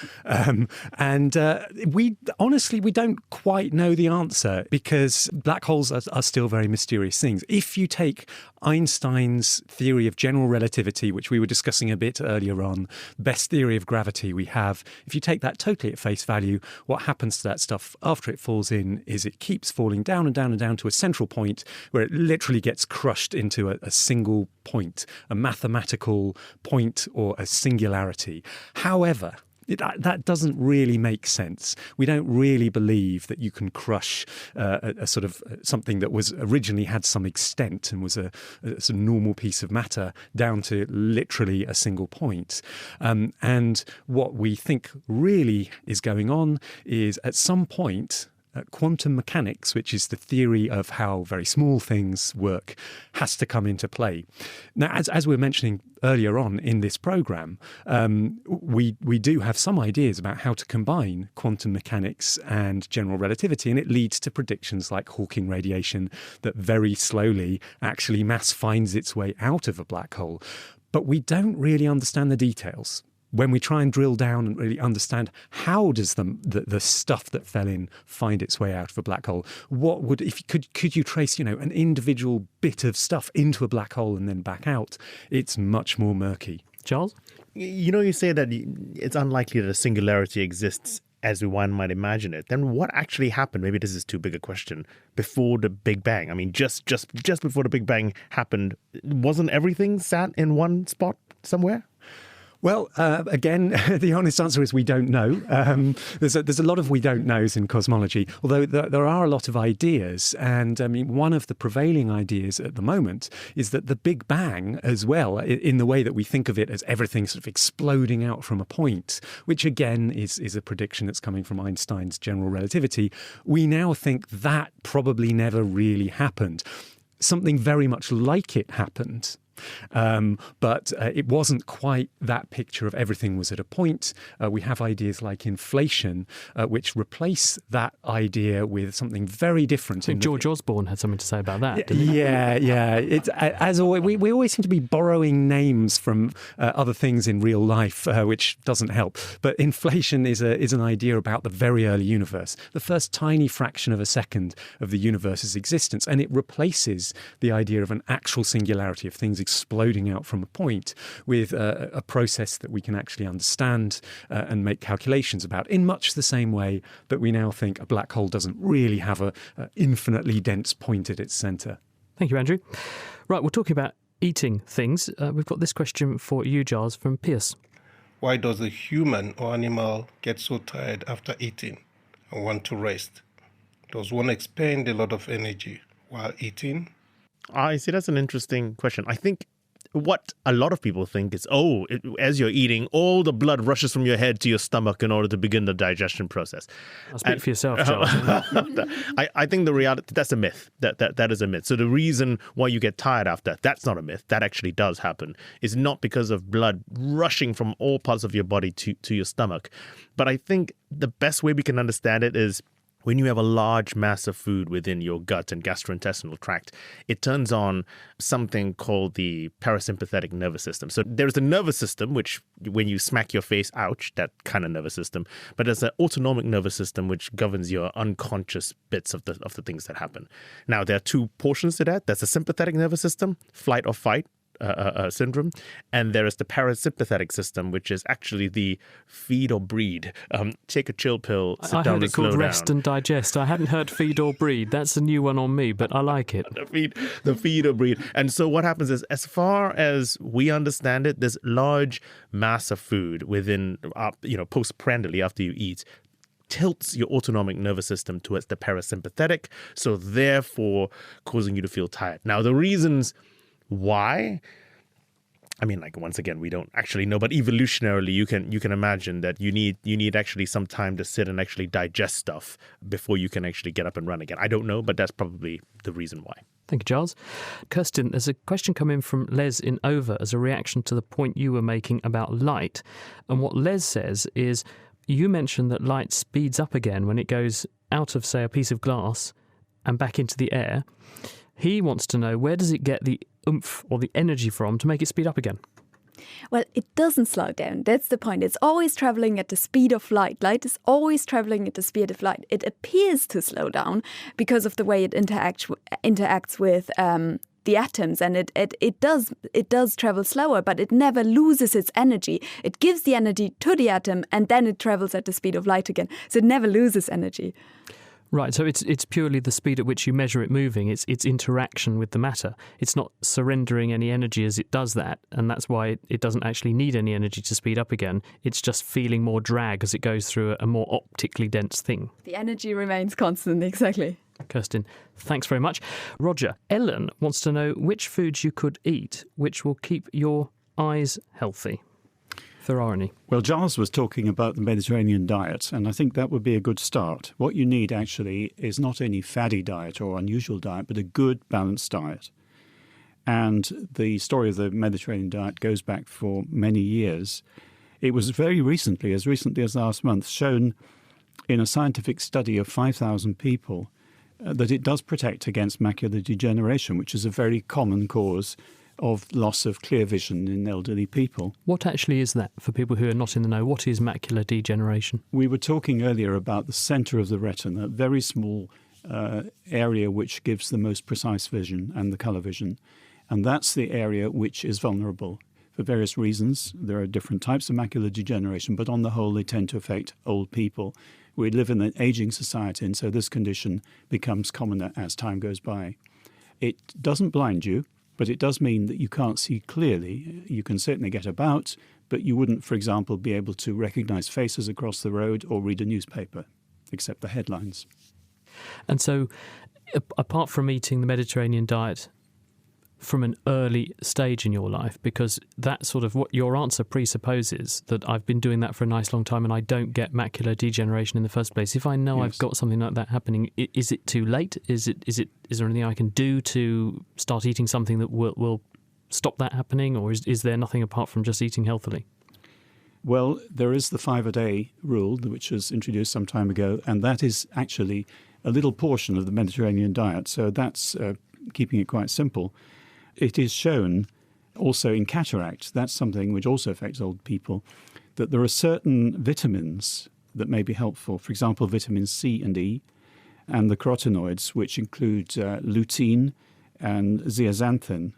We don't quite know the answer because black holes are still very mysterious things. If you take Einstein's theory of general relativity, which we were discussing a bit earlier on, best theory of gravity we have, if you take that totally at face value, what happens to that stuff after it falls in is it keeps falling down and down and down to a central point where it literally gets crushed into a single point, a mathematical point or a singularity. However, that doesn't really make sense. We don't really believe that you can crush a sort of something that was originally had some extent and was a sort of normal piece of matter down to literally a single point. And what we think really is going on is at some point, quantum mechanics, which is the theory of how very small things work, has to come into play. Now, as we were mentioning earlier on in this programme, we do have some ideas about how to combine quantum mechanics and general relativity, and it leads to predictions like Hawking radiation, that very slowly actually mass finds its way out of a black hole. But we don't really understand the details. when we try and drill down and really understand how does the stuff that fell in find its way out of a black hole, what would, if could you trace, an individual bit of stuff into a black hole and then back out? It's much more murky. Charles? You say that it's unlikely that a singularity exists as one might imagine it. Then what actually happened? Maybe this is too big a question. Before the Big Bang, I mean, just before the Big Bang happened, wasn't everything sat in one spot somewhere? Well, again, the honest answer is we don't know. There's a lot of we don't knows in cosmology, although there are a lot of ideas. And I mean, one of the prevailing ideas at the moment is that the Big Bang as well, in the way that we think of it as everything sort of exploding out from a point, which again is a prediction that's coming from Einstein's general relativity, we now think that probably never really happened. Something very much like it happened. But it wasn't quite that picture of everything was at a point. We have ideas like inflation, which replace that idea with something very different. I think George Osborne had something to say about that, didn't he? Yeah. It's, as always, we always seem to be borrowing names from other things in real life, which doesn't help. But inflation is an idea about the very early universe, the first tiny fraction of a second of the universe's existence. And it replaces the idea of an actual singularity of things exploding out from a point with a process that we can actually understand and make calculations about, in much the same way that we now think a black hole doesn't really have an infinitely dense point at its centre. Thank you, Andrew. Right, we're talking about eating things. We've got this question for you, Giles, from Pierce. Why does a human or animal get so tired after eating and want to rest? Does one expend a lot of energy while eating? I see. That's an interesting question. I think what a lot of people think is, as you're eating, all the blood rushes from your head to your stomach in order to begin the digestion process. I'll speak for yourself, Charles. I think the reality, that's a myth. That is a myth. So the reason why you get tired after, that's not a myth. That actually does happen. It's not because of blood rushing from all parts of your body to your stomach. But I think the best way we can understand it is when you have a large mass of food within your gut and gastrointestinal tract, it turns on something called the parasympathetic nervous system. So there's the nervous system, which when you smack your face, ouch, that kind of nervous system. But there's an autonomic nervous system, which governs your unconscious bits of the things that happen. Now, there are two portions to that. There's a sympathetic nervous system, flight or fight syndrome, and there is the parasympathetic system, which is actually the feed or breed. Take a chill pill, sit I down heard and it called slow rest down. and digest. I hadn't heard feed or breed. That's a new one on me, but I like it. The feed or breed. And so what happens is, as far as we understand it, this large mass of food within, postprandially after you eat, tilts your autonomic nervous system towards the parasympathetic, so therefore causing you to feel tired. Now, the reasons why, I mean, once again, we don't actually know, but evolutionarily, you can imagine that you need actually some time to sit and actually digest stuff before you can actually get up and run again. I don't know, but that's probably the reason why. Thank you, Charles. Kirsten, there's a question coming from Les in Over as a reaction to the point you were making about light. And what Les says is, you mentioned that light speeds up again when it goes out of, say, a piece of glass and back into the air. He wants to know, where does it get the oomph or the energy from to make it speed up again? Well, it doesn't slow down. That's the point. It's always traveling at the speed of light. Light is always traveling at the speed of light. It appears to slow down because of the way it interacts with the atoms, and it does travel slower, but it never loses its energy. It gives the energy to the atom, and then it travels at the speed of light again. So it never loses energy. Right, so it's purely the speed at which you measure it moving. It's interaction with the matter. It's not surrendering any energy as it does that, and that's why it doesn't actually need any energy to speed up again. It's just feeling more drag as it goes through a more optically dense thing. The energy remains constant, exactly. Kirsten, thanks very much. Roger, Ellen wants to know which foods you could eat which will keep your eyes healthy. If there are any. Well, Giles was talking about the Mediterranean diet, and I think that would be a good start. What you need actually is not any faddy diet or unusual diet, but a good balanced diet. And the story of the Mediterranean diet goes back for many years. It was very recently as last month, shown in a scientific study of 5,000 people that it does protect against macular degeneration, which is a very common cause of loss of clear vision in elderly people. What actually is that for people who are not in the know? What is macular degeneration? We were talking earlier about the centre of the retina, a very small area which gives the most precise vision and the colour vision. And that's the area which is vulnerable. For various reasons, there are different types of macular degeneration, but on the whole, they tend to affect old people. We live in an ageing society, and so this condition becomes commoner as time goes by. It doesn't blind you, but it does mean that you can't see clearly. You can certainly get about, but you wouldn't, for example, be able to recognise faces across the road or read a newspaper, except the headlines. And so, apart from eating the Mediterranean diet from an early stage in your life, because that's sort of what your answer presupposes, that I've been doing that for a nice long time and I don't get macular degeneration in the first place. If I know I've got something like that happening, is it too late? Is there anything I can do to start eating something that will stop that happening, or is there nothing apart from just eating healthily? Well, there is the 5-a-day rule, which was introduced some time ago, and that is actually a little portion of the Mediterranean diet. So that's keeping it quite simple. It is shown also in cataract, that's something which also affects old people, that there are certain vitamins that may be helpful. For example, vitamins C and E, and the carotenoids, which include lutein and zeaxanthin,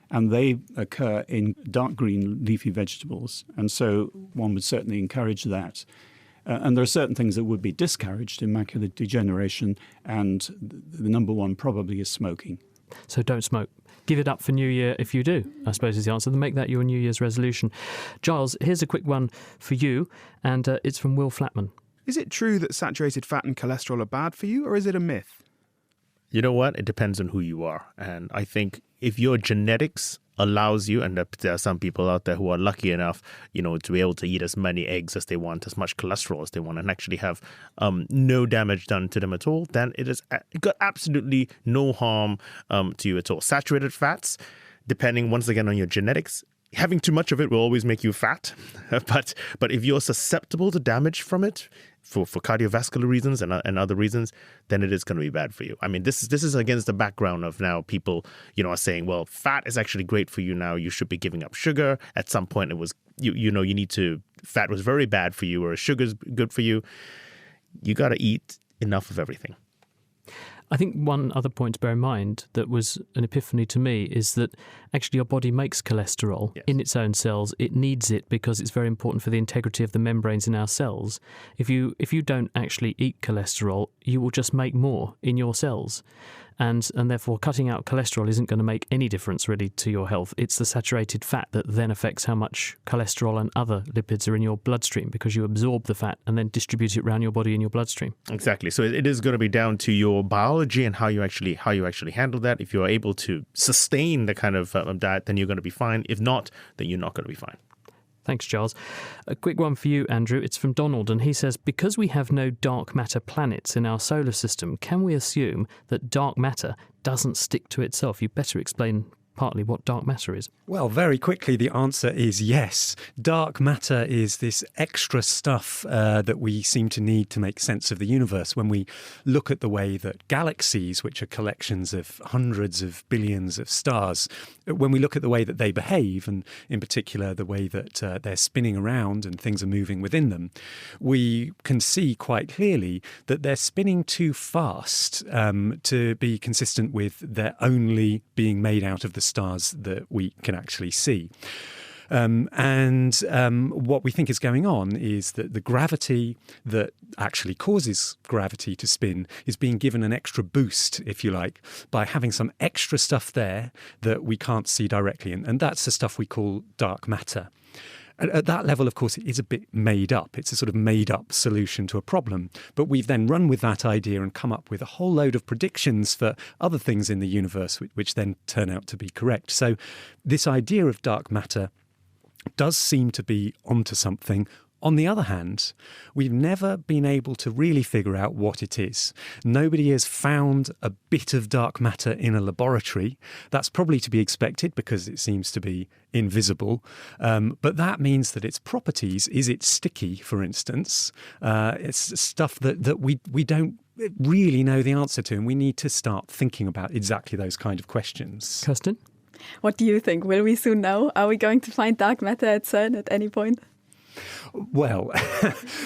and they occur in dark green leafy vegetables. And so one would certainly encourage that. And there are certain things that would be discouraged in macular degeneration, and the number one probably is smoking. So don't smoke. Give it up for New Year if you do, I suppose is the answer. Then make that your New Year's resolution. Giles, here's a quick one for you, and it's from Will Flatman. Is it true that saturated fat and cholesterol are bad for you, or is it a myth? You know what? It depends on who you are. And I think if your genetics allows you, and there are some people out there who are lucky enough, to be able to eat as many eggs as they want, as much cholesterol as they want, and actually have no damage done to them at all, then it got absolutely no harm to you at all. Saturated fats, depending once again on your genetics, having too much of it will always make you fat. But if you're susceptible to damage from it, for cardiovascular reasons and other reasons, then it is going to be bad for you. I mean, this is against the background of now people, are saying, well, fat is actually great for you now. You should be giving up sugar. At some point, it was, fat was very bad for you, or sugar's good for you. You got to eat enough of everything. I think one other point to bear in mind that was an epiphany to me is that actually your body makes cholesterol in its own cells. It needs it because it's very important for the integrity of the membranes in our cells. If you don't actually eat cholesterol, you will just make more in your cells. And therefore cutting out cholesterol isn't going to make any difference really to your health. It's the saturated fat that then affects how much cholesterol and other lipids are in your bloodstream, because you absorb the fat and then distribute it around your body in your bloodstream. Exactly. So it is going to be down to your biology and how you actually handle that. If you're able to sustain the kind of diet, then you're going to be fine. If not, then you're not going to be fine. Thanks, Giles. A quick one for you, Andrew. It's from Donald, and he says, because we have no dark matter planets in our solar system, can we assume that dark matter doesn't stick to itself? You better explain partly what dark matter is. Well, very quickly, the answer is yes. Dark matter is this extra stuff that we seem to need to make sense of the universe. When we look at the way that galaxies, which are collections of hundreds of billions of stars, when we look at the way that they behave, and in particular the way that they're spinning around and things are moving within them, we can see quite clearly that they're spinning too fast to be consistent with their only being made out of the stars that we can actually see. What we think is going on is that the gravity that actually causes gravity to spin is being given an extra boost, if you like, by having some extra stuff there that we can't see directly. And that's the stuff we call dark matter. At that level, of course, it is a bit made up. It's a sort of made-up solution to a problem. But we've then run with that idea and come up with a whole load of predictions for other things in the universe, which then turn out to be correct. So this idea of dark matter does seem to be onto something. On the other hand, we've never been able to really figure out what it is. Nobody has found a bit of dark matter in a laboratory. That's probably to be expected because it seems to be invisible. But that means that its properties, is it sticky, for instance? It's stuff that we don't really know the answer to, and we need to start thinking about exactly those kind of questions. Kirsten? What do you think? Will we soon know? Are we going to find dark matter at CERN at any point? Well,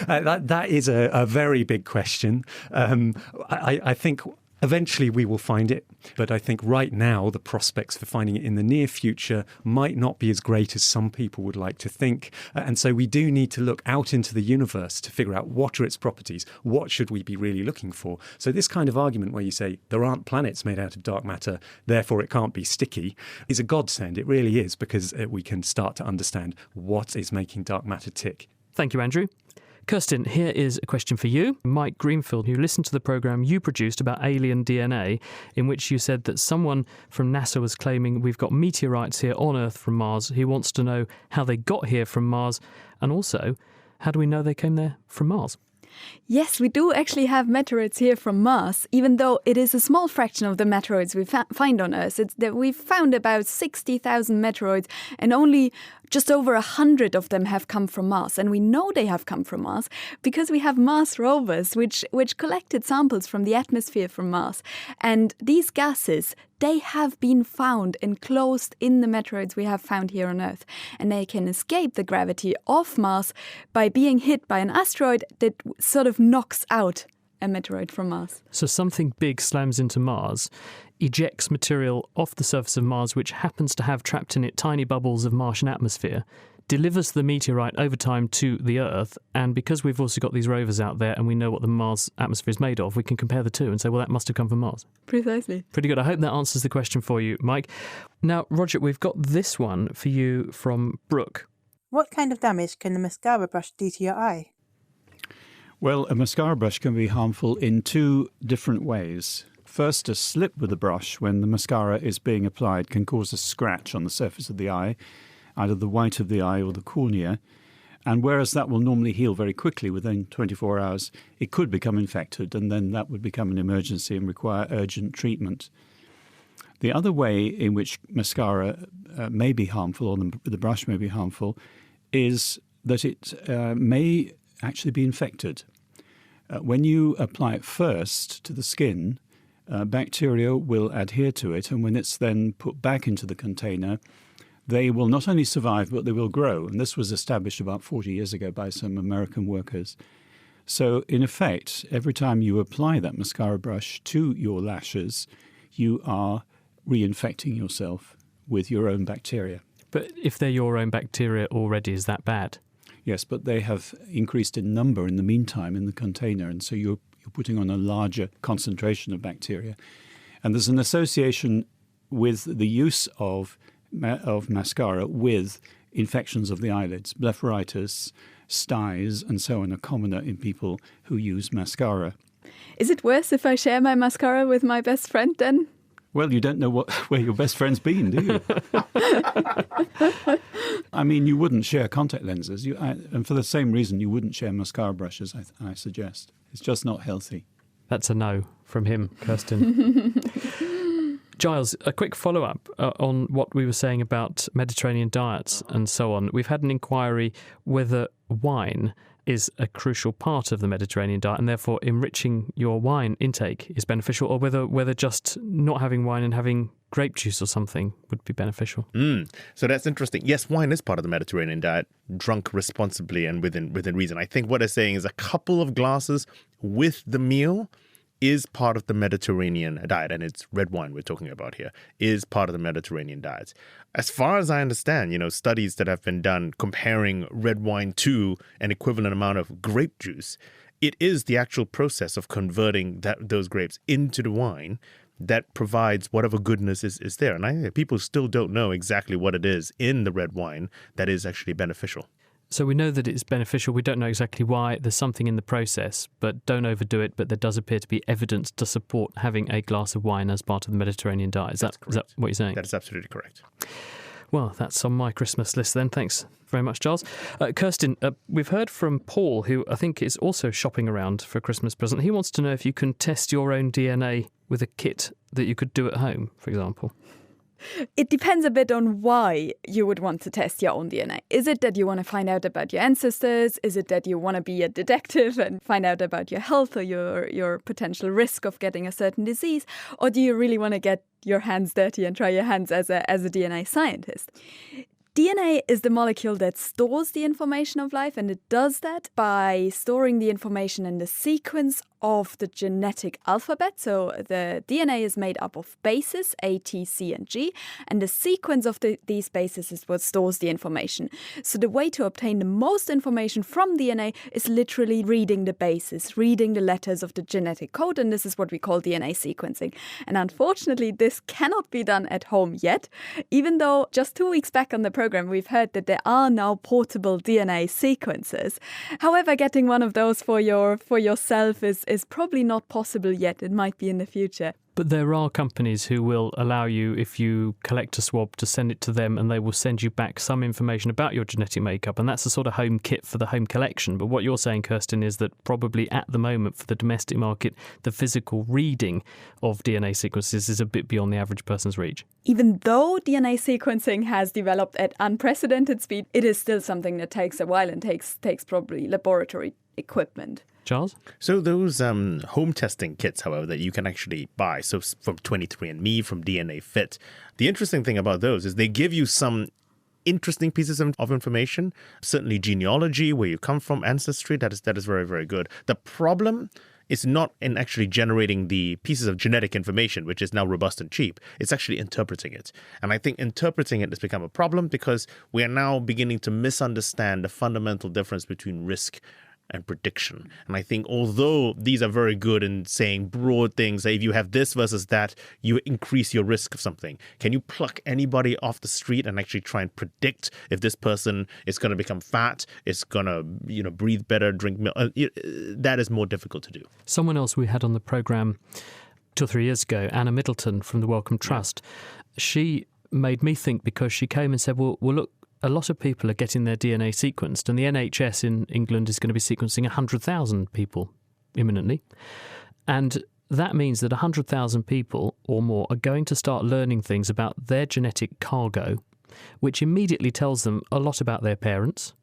that is a very big question. I think eventually we will find it, but I think right now the prospects for finding it in the near future might not be as great as some people would like to think. And so we do need to look out into the universe to figure out what are its properties, what should we be really looking for. So this kind of argument where you say there aren't planets made out of dark matter, therefore it can't be sticky, is a godsend. It really is, because we can start to understand what is making dark matter tick. Thank you, Andrew. Kirsten, here is a question for you. Mike Greenfield, who listened to the programme you produced about alien DNA, in which you said that someone from NASA was claiming we've got meteorites here on Earth from Mars. He wants to know how they got here from Mars, and also, how do we know they came there from Mars? Yes, we do actually have meteorites here from Mars, even though it is a small fraction of the meteoroids we find on Earth. It's that we've found about 60,000 meteoroids, and only just over 100 of them have come from Mars. And we know they have come from Mars because we have Mars rovers, which collected samples from the atmosphere from Mars. And these gases, they have been found enclosed in the meteoroids we have found here on Earth. And they can escape the gravity of Mars by being hit by an asteroid that sort of knocks out a meteoroid from Mars. So something big slams into Mars, ejects material off the surface of Mars, which happens to have trapped in it tiny bubbles of Martian atmosphere, delivers the meteorite over time to the Earth, and because we've also got these rovers out there and we know what the Mars atmosphere is made of, we can compare the two and say, well, that must have come from Mars. Precisely. Pretty good. I hope that answers the question for you, Mike. Now, Roger, we've got this one for you from Brooke. What kind of damage can the mascara brush do to your eye? Well, a mascara brush can be harmful in two different ways. First, a slip with the brush when the mascara is being applied can cause a scratch on the surface of the eye, either the white of the eye or the cornea. And whereas that will normally heal very quickly within 24 hours, it could become infected, and then that would become an emergency and require urgent treatment. The other way in which mascara may be harmful, or the brush may be harmful, is that it may actually be infected. When you apply it first to the skin, bacteria will adhere to it, and when it's then put back into the container, they will not only survive, but they will grow. And this was established about 40 years ago by some American workers. So, in effect, every time you apply that mascara brush to your lashes, you are reinfecting yourself with your own bacteria. But if they're your own bacteria already, is that bad? Yes, but they have increased in number in the meantime in the container, and so you're putting on a larger concentration of bacteria. And there's an association with the use of mascara with infections of the eyelids. Blepharitis, styes, and so on are commoner in people who use mascara. Is it worse if I share my mascara with my best friend then? Well, you don't know where your best friend's been, do you? I mean, you wouldn't share contact lenses. And for the same reason, you wouldn't share mascara brushes, I suggest. It's just not healthy. That's a no from him, Kirsten. Giles, a quick follow-up on what we were saying about Mediterranean diets and so on. We've had an inquiry whether wine is a crucial part of the Mediterranean diet, and therefore enriching your wine intake is beneficial, or whether just not having wine and having grape juice or something would be beneficial. So that's interesting. Yes, wine is part of the Mediterranean diet, drunk responsibly and within reason. I think what they're saying is a couple of glasses with the meal is part of the Mediterranean diet, and it's red wine we're talking about here, is part of the Mediterranean diet. As far as I understand, studies that have been done comparing red wine to an equivalent amount of grape juice, it is the actual process of converting those grapes into the wine that provides whatever goodness is there. And people still don't know exactly what it is in the red wine that is actually beneficial. So we know that it's beneficial. We don't know exactly why. There's something in the process, but don't overdo it. But there does appear to be evidence to support having a glass of wine as part of the Mediterranean diet. Is that what you're saying? That is absolutely correct. Well, that's on my Christmas list then. Thanks very much, Giles. Kirsten, we've heard from Paul, who I think is also shopping around for a Christmas present. He wants to know if you can test your own DNA with a kit that you could do at home, for example. It depends a bit on why you would want to test your own DNA. Is it that you want to find out about your ancestors? Is it that you want to be a detective and find out about your health or your potential risk of getting a certain disease? Or do you really want to get your hands dirty and try your hands as a DNA scientist? DNA is the molecule that stores the information of life, and it does that by storing the information in the sequence of the genetic alphabet. So the DNA is made up of bases, A, T, C, and G, and the sequence of these bases is what stores the information. So the way to obtain the most information from DNA is literally reading the bases, reading the letters of the genetic code, and this is what we call DNA sequencing. And unfortunately, this cannot be done at home yet, even though just 2 weeks back on the program, we've heard that there are now portable DNA sequencers. However, getting one of those for yourself is probably not possible yet. It might be in the future. But there are companies who will allow you, if you collect a swab, to send it to them and they will send you back some information about your genetic makeup. And that's a sort of home kit for the home collection. But what you're saying, Kirsten, is that probably at the moment for the domestic market, the physical reading of DNA sequences is a bit beyond the average person's reach. Even though DNA sequencing has developed at unprecedented speed, it is still something that takes a while and takes probably laboratory equipment. Charles? So those home testing kits, however, that you can actually buy, so from 23andMe, from DNA Fit, the interesting thing about those is they give you some interesting pieces of information, certainly genealogy, where you come from, ancestry, that is very, very good. The problem is not in actually generating the pieces of genetic information, which is now robust and cheap. It's actually interpreting it. And I think interpreting it has become a problem because we are now beginning to misunderstand the fundamental difference between risk and prediction. And I think although these are very good in saying broad things, that if you have this versus that, you increase your risk of something. Can you pluck anybody off the street and actually try and predict if this person is going to become fat, is going to breathe better, drink milk? That is more difficult to do. Someone else we had on the programme 2 or 3 years ago, Anna Middleton from the Wellcome Trust, she made me think because she came and said, well, look, a lot of people are getting their DNA sequenced, and the NHS in England is going to be sequencing 100,000 people imminently. And that means that 100,000 people or more are going to start learning things about their genetic cargo, which immediately tells them a lot about their parents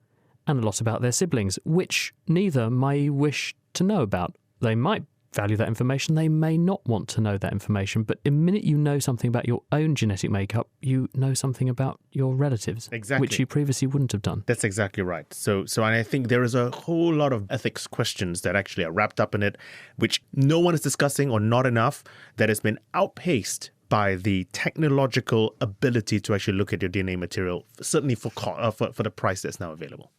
and a lot about their siblings, which neither may wish to know about. They might value that information, they may not want to know that information, but the minute you know something about your own genetic makeup, you know something about your relatives, exactly, which you previously wouldn't have done. That's exactly right. So I think there is a whole lot of ethics questions that actually are wrapped up in it, which no one is discussing or not enough, that has been outpaced by the technological ability to actually look at your DNA material, certainly for the price that's now available.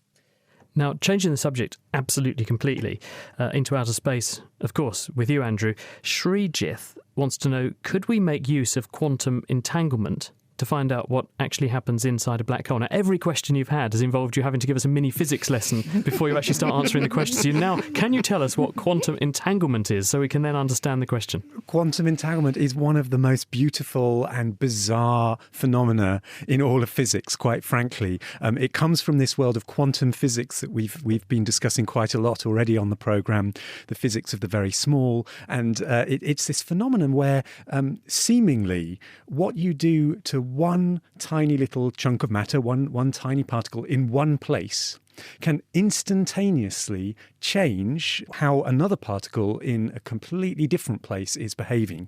Now, changing the subject absolutely completely into outer space, of course, with you, Andrew, Srijith wants to know, could we make use of quantum entanglement to find out what actually happens inside a black hole? Now, every question you've had has involved you having to give us a mini physics lesson before you actually start answering the questions. Now, can you tell us what quantum entanglement is so we can then understand the question? Quantum entanglement is one of the most beautiful and bizarre phenomena in all of physics, quite frankly. It comes from this world of quantum physics that we've been discussing quite a lot already on the programme, the physics of the very small. And it's this phenomenon where seemingly what you do to one tiny little chunk of matter, one tiny particle in one place, can instantaneously change how another particle in a completely different place is behaving.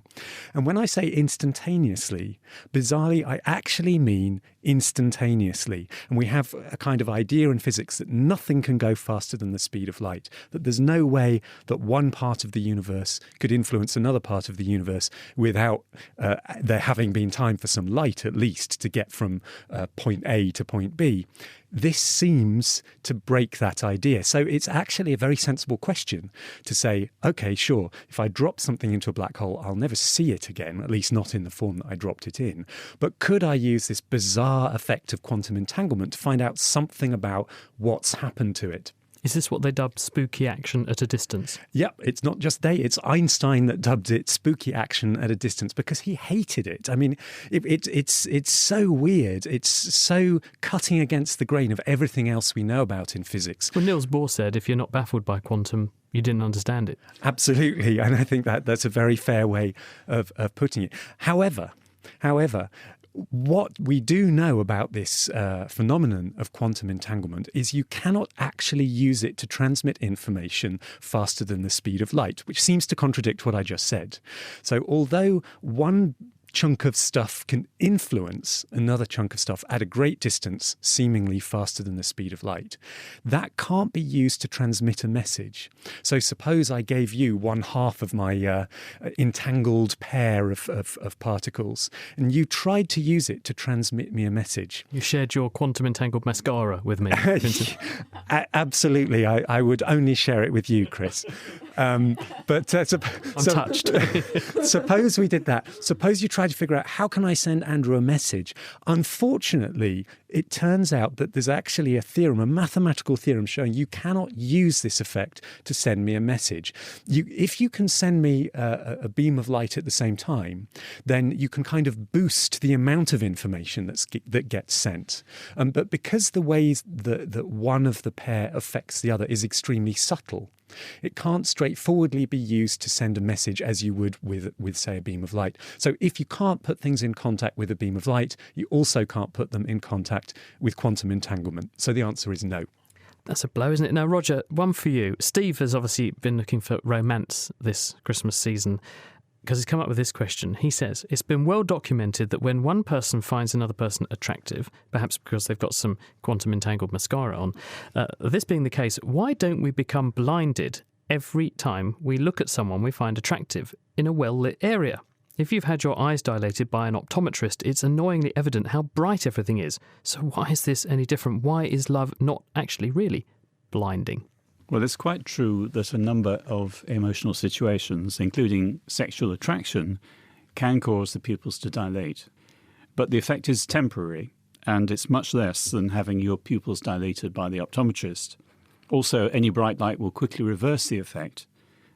And when I say instantaneously, bizarrely, I actually mean instantaneously. And we have a kind of idea in physics that nothing can go faster than the speed of light, that there's no way that one part of the universe could influence another part of the universe without there having been time for some light, at least, to get from point A to point B. This seems to break that idea. So it's actually a very sensible question to say, OK, sure, if I drop something into a black hole, I'll never see it again, at least not in the form that I dropped it in. But could I use this bizarre effect of quantum entanglement to find out something about what's happened to it? Is this what they dubbed spooky action at a distance? Yep, it's not just it's Einstein that dubbed it spooky action at a distance because he hated it. I mean, it's so weird. It's so cutting against the grain of everything else we know about in physics. Well, Niels Bohr said, if you're not baffled by quantum, you didn't understand it. Absolutely, and I think that's a very fair way of putting it. However, What we do know about this phenomenon of quantum entanglement is you cannot actually use it to transmit information faster than the speed of light, which seems to contradict what I just said. So although one chunk of stuff can influence another chunk of stuff at a great distance, seemingly faster than the speed of light, that can't be used to transmit a message. So suppose I gave you one half of my entangled pair of particles, and you tried to use it to transmit me a message. You shared your quantum entangled mascara with me, Vincent. Absolutely. I would only share it with you, Chris. I'm touched. Suppose we did that. Suppose you tried to figure out, how can I send Andrew a message? Unfortunately, it turns out that there's actually a theorem, a mathematical theorem, showing you cannot use this effect to send me a message. If you can send me a beam of light at the same time, then you can kind of boost the amount of information that gets sent. But because the ways that one of the pair affects the other is extremely subtle, it can't straightforwardly be used to send a message as you would with, say, a beam of light. So if you can't put things in contact with a beam of light, you also can't put them in contact with quantum entanglement. So the answer is no. That's a blow, isn't it? Now, Roger, one for you. Steve has obviously been looking for romance this Christmas season because he's come up with this question. He says, it's been well documented that when one person finds another person attractive, perhaps because they've got some quantum entangled mascara on, this being the case, why don't we become blinded every time we look at someone we find attractive in a well-lit area? If you've had your eyes dilated by an optometrist, it's annoyingly evident how bright everything is. So why is this any different? Why is love not actually really blinding? Well, it's quite true that a number of emotional situations, including sexual attraction, can cause the pupils to dilate. But the effect is temporary, and it's much less than having your pupils dilated by the optometrist. Also, any bright light will quickly reverse the effect,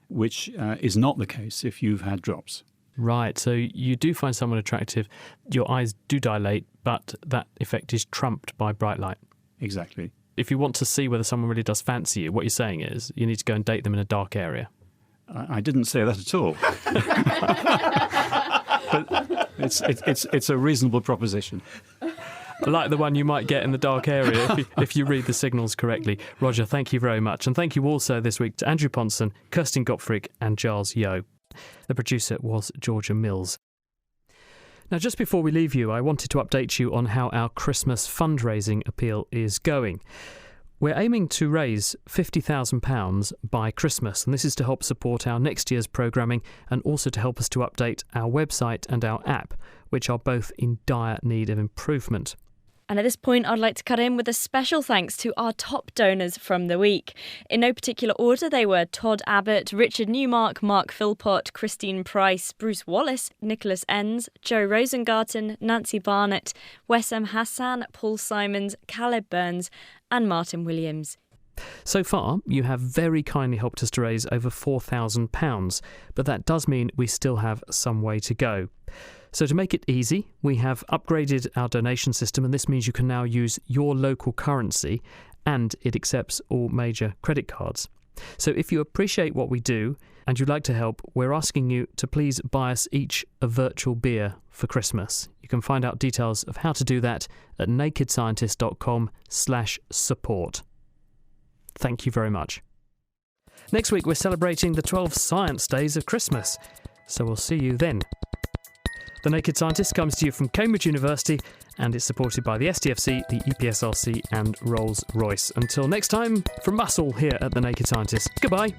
which is not the case if you've had drops. Right, so you do find someone attractive, your eyes do dilate, but that effect is trumped by bright light. Exactly. If you want to see whether someone really does fancy you, what you're saying is you need to go and date them in a dark area. I didn't say that at all. But it's a reasonable proposition. Like the one you might get in the dark area if you read the signals correctly. Roger, thank you very much. And thank you also this week to Andrew Ponson, Kirsten Gottfried and Giles Yeo. The producer was Georgia Mills. Now, just before we leave you, I wanted to update you on how our Christmas fundraising appeal is going. We're aiming to raise £50,000 by Christmas, and this is to help support our next year's programming and also to help us to update our website and our app, which are both in dire need of improvement. And at this point, I'd like to cut in with a special thanks to our top donors from the week. In no particular order, they were Todd Abbott, Richard Newmark, Mark Philpott, Christine Price, Bruce Wallace, Nicholas Enns, Joe Rosengarten, Nancy Barnett, Wessam Hassan, Paul Simons, Caleb Burns and Martin Williams. So far, you have very kindly helped us to raise over £4,000, but that does mean we still have some way to go. So to make it easy, we have upgraded our donation system, and this means you can now use your local currency and it accepts all major credit cards. So if you appreciate what we do and you'd like to help, we're asking you to please buy us each a virtual beer for Christmas. You can find out details of how to do that at nakedscientist.com/support. Thank you very much. Next week, we're celebrating the 12 science days of Christmas, so we'll see you then. The Naked Scientist comes to you from Cambridge University and is supported by the STFC, the EPSRC and Rolls-Royce. Until next time, from us all here at The Naked Scientist, goodbye.